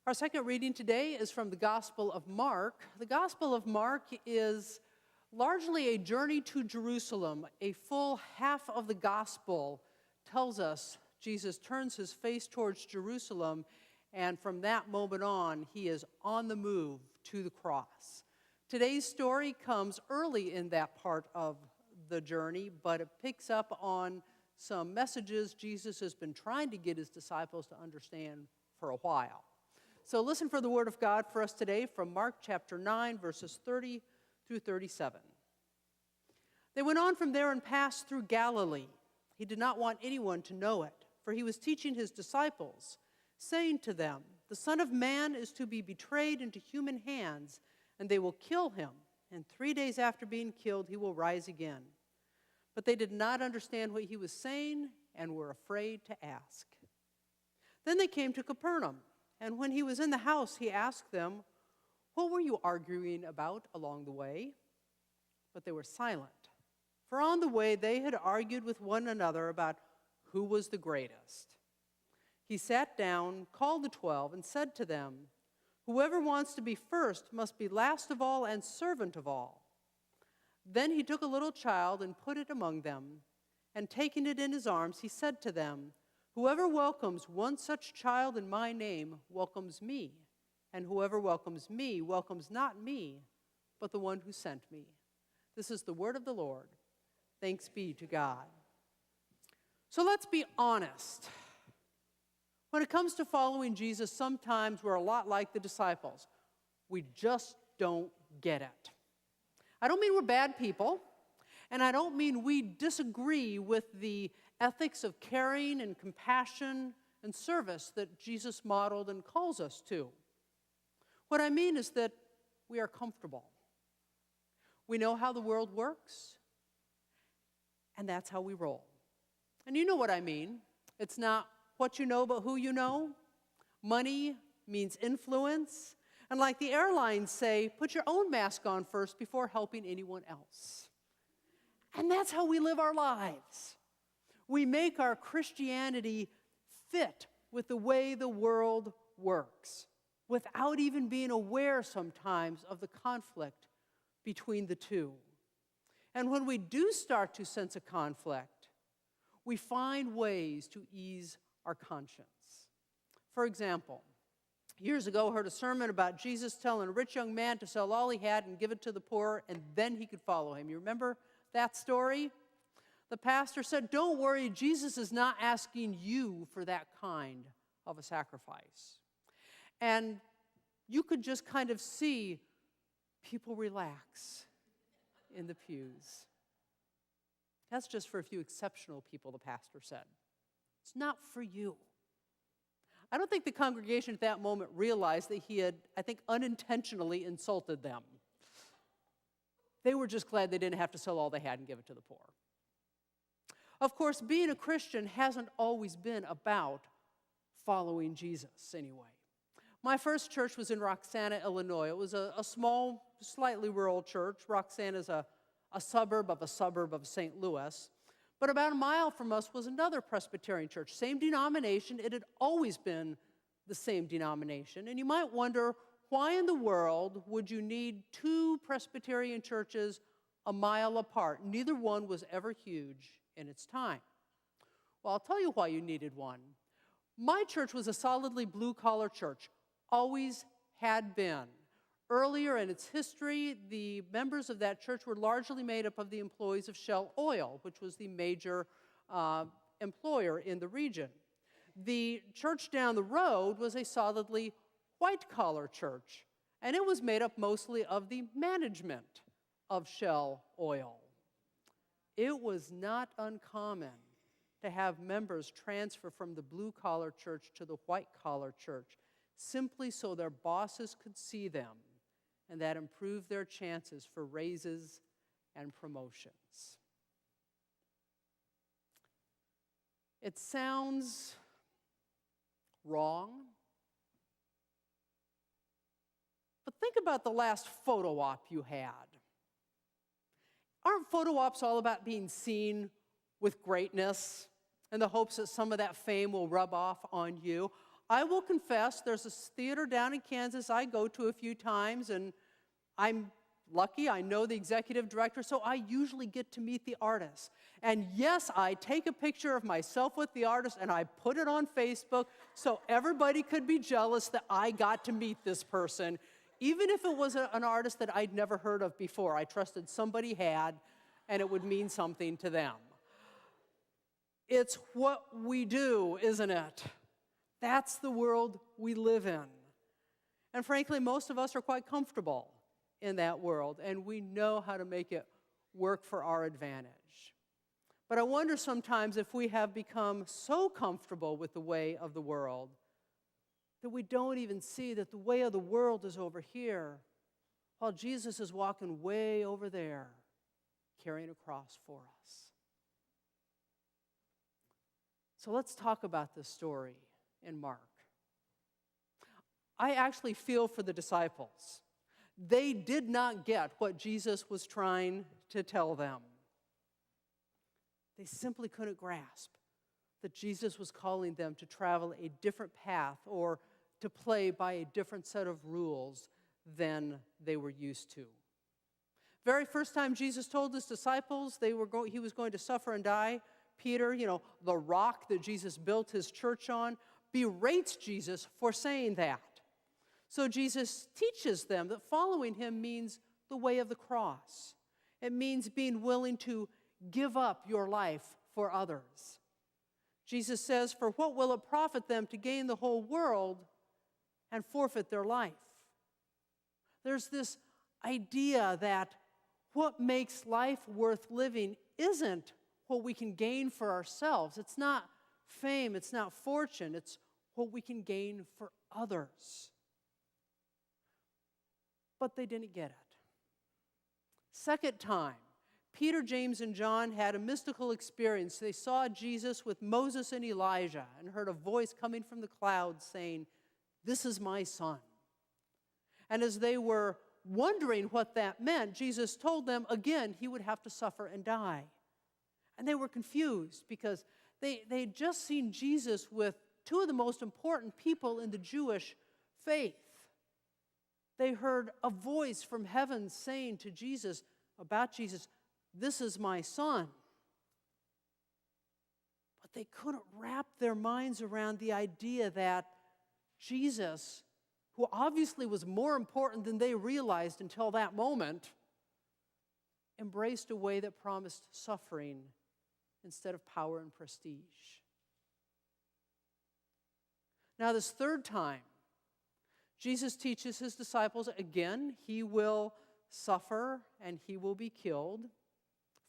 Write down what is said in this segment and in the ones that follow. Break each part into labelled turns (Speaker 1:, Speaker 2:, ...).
Speaker 1: Our second reading today is from the Gospel of Mark. The Gospel of Mark is largely a journey to Jerusalem. A full half of the Gospel tells us Jesus turns his face towards Jerusalem, and from that moment on, he is on the move to the cross. Today's story comes early in that part of the journey, but it picks up on some messages Jesus has been trying to get his disciples to understand for a while. So listen for the word of God for us today from Mark chapter 9, verses 30 through 37. They went on from there and passed through Galilee. He did not want anyone to know it, for he was teaching his disciples, saying to them, "The Son of Man is to be betrayed into human hands, and they will kill him, and 3 days after being killed, he will rise again." But they did not understand what he was saying and were afraid to ask. Then they came to Capernaum. And when he was in the house, he asked them, "What were you arguing about along the way?" But they were silent. For on the way they had argued with one another about who was the greatest. He sat down, called the 12, and said to them, "Whoever wants to be first must be last of all and servant of all." Then he took a little child and put it among them, and taking it in his arms, he said to them, "Whoever welcomes one such child in my name welcomes me, and whoever welcomes me welcomes not me, but the one who sent me." This is the word of the Lord. Thanks be to God. So let's be honest. When it comes to following Jesus, sometimes we're a lot like the disciples. We just don't get it. I don't mean we're bad people, and I don't mean we disagree with the ethics of caring and compassion and service that Jesus modeled and calls us to. What I mean is that we are comfortable. We know how the world works, and that's how we roll. And you know what I mean. It's not what you know, but who you know. Money means influence. And like the airlines say, put your own mask on first before helping anyone else. And that's how we live our lives. We make our Christianity fit with the way the world works, without even being aware sometimes of the conflict between the two. And when we do start to sense a conflict, we find ways to ease our conscience. For example, years ago, I heard a sermon about Jesus telling a rich young man to sell all he had and give it to the poor, and then he could follow him. You remember that story? The pastor said, "Don't worry, Jesus is not asking you for that kind of a sacrifice." And you could just kind of see people relax in the pews. That's just for a few exceptional people, the pastor said. It's not for you. I don't think the congregation at that moment realized that he had, I think, unintentionally insulted them. They were just glad they didn't have to sell all they had and give it to the poor. Of course, being a Christian hasn't always been about following Jesus anyway. My first church was in Roxana, Illinois. It was a small, slightly rural church. Roxana is a suburb of St. Louis. But about a mile from us was another Presbyterian church. Same denomination. It had always been the same denomination. And you might wonder, why in the world would you need two Presbyterian churches a mile apart? Neither one was ever huge in its time. Well, I'll tell you why you needed one. My church was a solidly blue-collar church, always had been. Earlier in its history, the members of that church were largely made up of the employees of Shell Oil, which was the major employer in the region. The church down the road was a solidly white-collar church, and it was made up mostly of the management of Shell Oil. It was not uncommon to have members transfer from the blue-collar church to the white-collar church simply so their bosses could see them, and that improved their chances for raises and promotions. It sounds wrong, but think about the last photo op you had. Aren't photo ops all about being seen with greatness in the hopes that some of that fame will rub off on you? I will confess there's a theater down in Kansas I go to a few times, and I'm lucky, I know the executive director, so I usually get to meet the artists. And yes, I take a picture of myself with the artist and I put it on Facebook so everybody could be jealous that I got to meet this person, even if it was an artist that I'd never heard of before. I trusted somebody had, and it would mean something to them. It's what we do, isn't it? That's the world we live in. And frankly, most of us are quite comfortable in that world, and we know how to make it work for our advantage. But I wonder sometimes if we have become so comfortable with the way of the world that we don't even see that the way of the world is over here, while Jesus is walking way over there, carrying a cross for us. So let's talk about this story in Mark. I actually feel for the disciples. They did not get what Jesus was trying to tell them. They simply couldn't grasp that Jesus was calling them to travel a different path or to play by a different set of rules than they were used to. Very first time Jesus told his disciples he was going to suffer and die, Peter, the rock that Jesus built his church on, berates Jesus for saying that. So Jesus teaches them that following him means the way of the cross. It means being willing to give up your life for others. Jesus says, "For what will it profit them to gain the whole world and forfeit their life?" There's this idea that what makes life worth living isn't what we can gain for ourselves. It's not fame, it's not fortune, it's what we can gain for others. But they didn't get it. Second time, Peter, James, and John had a mystical experience. They saw Jesus with Moses and Elijah and heard a voice coming from the clouds saying, "This is my son." And as they were wondering what that meant, Jesus told them again he would have to suffer and die. And they were confused because they'd just seen Jesus with two of the most important people in the Jewish faith. They heard a voice from heaven saying to Jesus, about Jesus, "This is my son." But they couldn't wrap their minds around the idea that Jesus, who obviously was more important than they realized until that moment, embraced a way that promised suffering instead of power and prestige. Now, this third time, Jesus teaches his disciples again, he will suffer and he will be killed.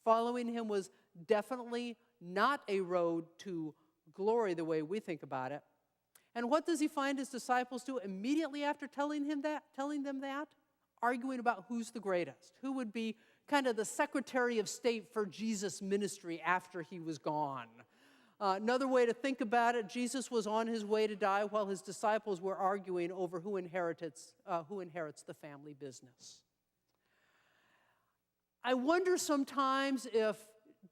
Speaker 1: Following him was definitely not a road to glory the way we think about it. And what does he find his disciples do immediately after telling them that? Arguing about who's the greatest, who would be kind of the Secretary of State for Jesus' ministry after he was gone. Another way to think about it, Jesus was on his way to die while his disciples were arguing over who inherits the family business. I wonder sometimes if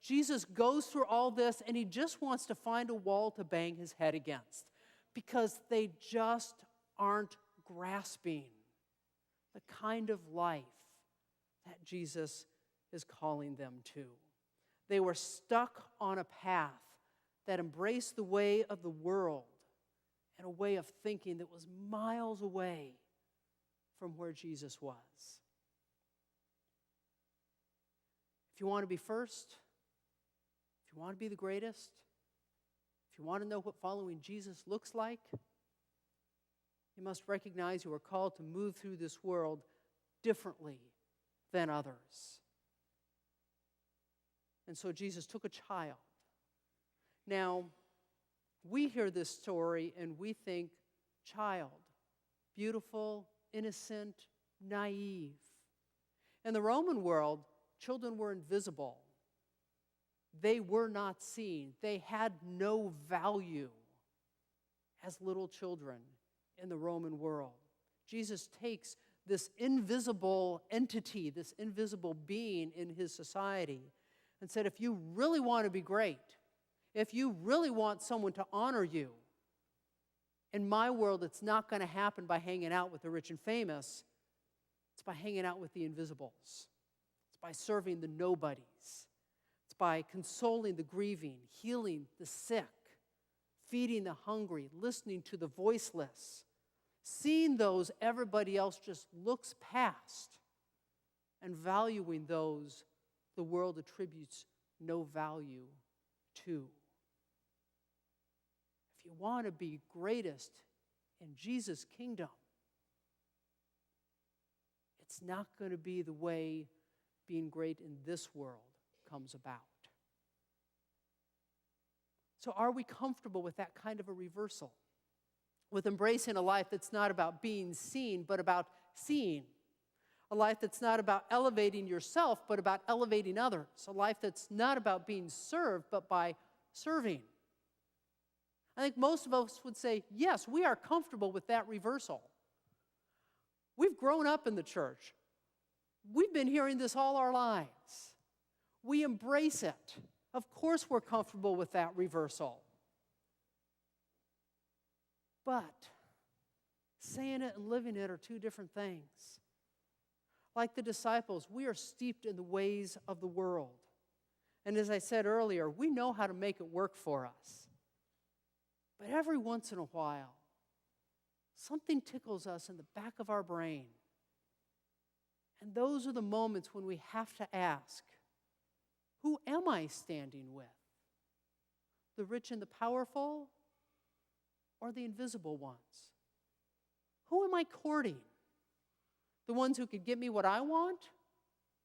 Speaker 1: Jesus goes through all this and he just wants to find a wall to bang his head against because they just aren't grasping the kind of life that Jesus is calling them to. They were stuck on a path that embraced the way of the world and a way of thinking that was miles away from where Jesus was. If you want to be first, if you want to be the greatest, if you want to know what following Jesus looks like, you must recognize you are called to move through this world differently than others. And so Jesus took a child. Now, we hear this story and we think child, beautiful, innocent, naive. In the Roman world, children were invisible. They were not seen. They had no value as little children in the Roman world. Jesus takes this invisible entity, this invisible being in his society, and said, if you really want to be great, if you really want someone to honor you, In my world, it's not going to happen by hanging out with the rich and famous. It's by hanging out with the invisibles. It's by serving the nobodies. It's by consoling the grieving, healing the sick, feeding the hungry, listening to the voiceless, seeing those everybody else just looks past, and valuing those the world attributes no value to. If you want to be greatest in Jesus' kingdom, it's not going to be the way being great in this world comes about. So are we comfortable with that kind of a reversal? With embracing a life that's not about being seen, but about seeing? A life that's not about elevating yourself, but about elevating others. A life that's not about being served, but by serving. I think most of us would say, yes, we are comfortable with that reversal. We've grown up in the church. We've been hearing this all our lives. We embrace it. Of course we're comfortable with that reversal. But saying it and living it are two different things. Like the disciples, we are steeped in the ways of the world. And as I said earlier, we know how to make it work for us. But every once in a while, something tickles us in the back of our brain. And those are the moments when we have to ask, who am I standing with? The rich and the powerful, or the invisible ones? Who am I courting? The ones who could give me what I want,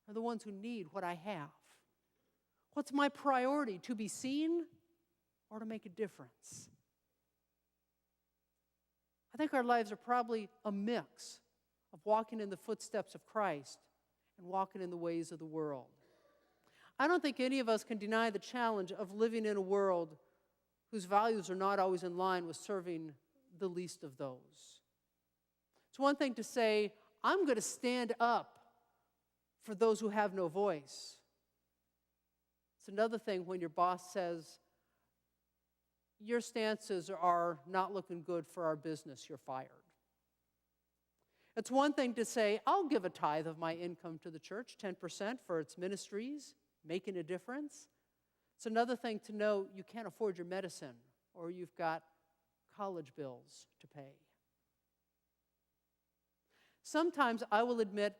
Speaker 1: or the ones who need what I have? What's my priority, to be seen or to make a difference? I think our lives are probably a mix of walking in the footsteps of Christ and walking in the ways of the world. I don't think any of us can deny the challenge of living in a world whose values are not always in line with serving the least of those. It's one thing to say, I'm going to stand up for those who have no voice. It's another thing when your boss says, your stances are not looking good for our business, you're fired. It's one thing to say, I'll give a tithe of my income to the church, 10% for its ministries, making a difference. It's another thing to know you can't afford your medicine or you've got college bills to pay. Sometimes I will admit,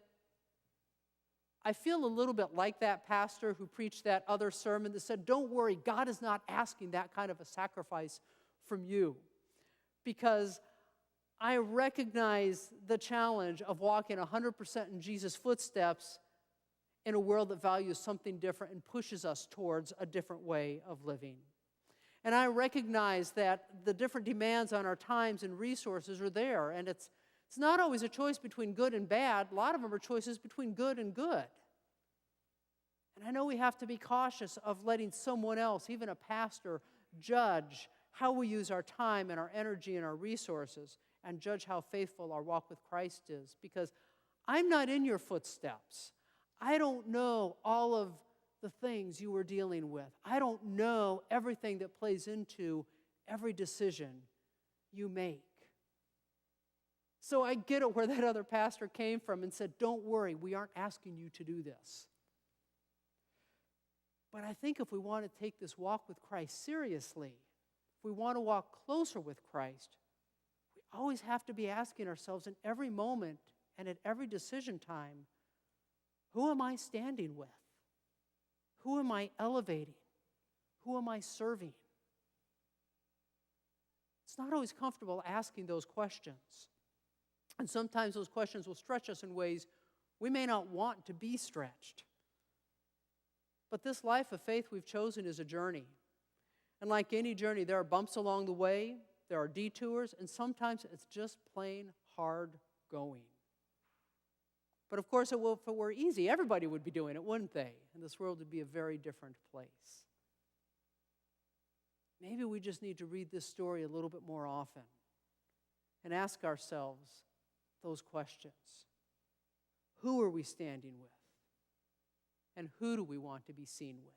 Speaker 1: I feel a little bit like that pastor who preached that other sermon that said, don't worry, God is not asking that kind of a sacrifice from you. Because I recognize the challenge of walking 100% in Jesus' footsteps in a world that values something different and pushes us towards a different way of living. And I recognize that the different demands on our times and resources are there, and it's not always a choice between good and bad. A lot of them are choices between good and good. And I know we have to be cautious of letting someone else, even a pastor, judge how we use our time and our energy and our resources and judge how faithful our walk with Christ is. Because I'm not in your footsteps. I don't know all of the things you were dealing with. I don't know everything that plays into every decision you make. So I get it where that other pastor came from and said, don't worry, we aren't asking you to do this. But I think if we want to take this walk with Christ seriously, if we want to walk closer with Christ, we always have to be asking ourselves in every moment and at every decision time, who am I standing with? Who am I elevating? Who am I serving? It's not always comfortable asking those questions. And sometimes those questions will stretch us in ways we may not want to be stretched. But this life of faith we've chosen is a journey. And like any journey, there are bumps along the way, there are detours, and sometimes it's just plain hard going. But of course, if it were easy, everybody would be doing it, wouldn't they? And this world would be a very different place. Maybe we just need to read this story a little bit more often and ask ourselves those questions. Who are we standing with? And who do we want to be seen with?